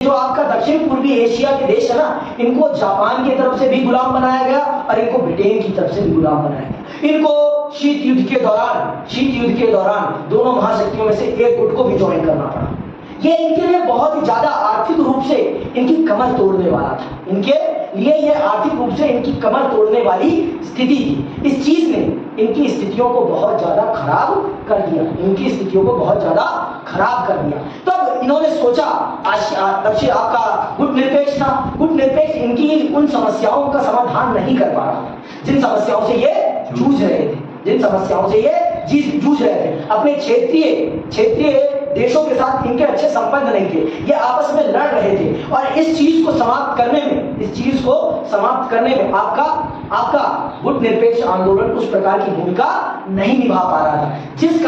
जो आपका दक्षिण पूर्वी एशिया के देश है ना, इनको जापान की तरफ से भी गुलाम बनाया गया और इनको ब्रिटेन की तरफ से भी गुलाम बनाया गया। इनको शीत युद्ध के दौरान दोनों महाशक्तियों में से एक गुट को भी ज्वाइन करना पड़ा। ये इनके लिए बहुत ही ज्यादा आर्थिक रूप से इनकी कमर तोड़ने वाला था। इनके लिए ये आर्थिक रूप से इनकी कमर तोड़ने वाली स्थिति थी। इस चीज ने इनकी स्थितियों को बहुत ज्यादा खराब कर दिया, इनकी स्थितियों को बहुत ज्यादा खराब कर दिया। तब इन्होंने सोचा, दक्षिण आपका गुट निरपेक्ष था, गुट निरपेक्ष इनकी उन समस्याओं का समाधान नहीं कर पा रहा था जिन समस्याओं से ये जूझ रहे थे, अपने क्षेत्रीय देशों के साथ इनके अच्छे संबंध नहीं थे, ये आपस में लड़ रहे थे और इस चीज को समाप्त करने में आपका गुट निरपेक्ष आंदोलन उस प्रकार की भूमिका नहीं निभा पा रहा था। जिस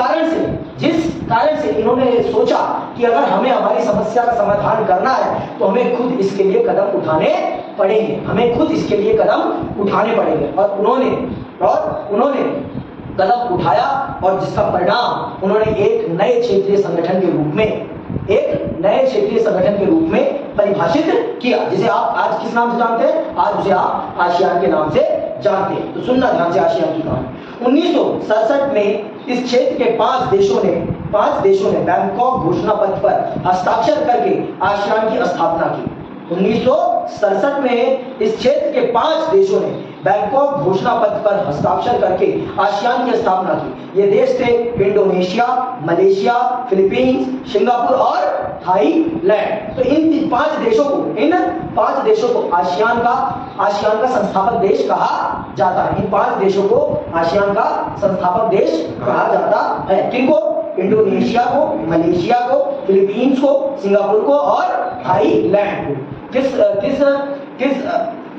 कारण से इन्होंने सोचा कि अगर हमें हमारी समस्या का समाधान करना है तो हमें खुद इसके लिए कदम उठाने पड़ेंगे। और उन्होंने कदम उठाया और जिसका परिणाम उन्होंने एक नए क्षेत्रीय संगठन के रूप में परिभाषित किया, जिसे आप आज किस नाम से जानते हैं? आज उसे आप आसियान के नाम से जानते हैं। तो सुनना ध्यान से आसियान की कहानी। 1967 में इस क्षेत्र के 5 देशों ने बैंकॉक घोषणा पत्र पर हस्ताक्षर करके आसियान की स्थापना की। 1967 में इस क्षेत्र के 5 देशों ने बैंकॉक घोषणा पत्र पर हस्ताक्षर करके आसियान की स्थापना की। ये देश थे इंडोनेशिया, मलेशिया, फिलीपींस, सिंगापुर और थाईलैंड। तो इन 5 देशों को आसियान का संस्थापक देश कहा जाता है। इन 5 देशों को आसियान का संस्थापक देश कहा जाता है। किनको? इंडोनेशिया को, मलेशिया को, फिलीपींस को, सिंगापुर को और थाईलैंड को।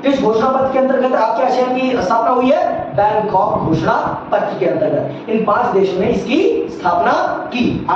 किस घोषणा पत्र के अंतर्गत आपके आसियान की स्थापना हुई है? बैंकॉक घोषणा पत्र के अंतर्गत इन 5 देशों ने इसकी स्थापना की।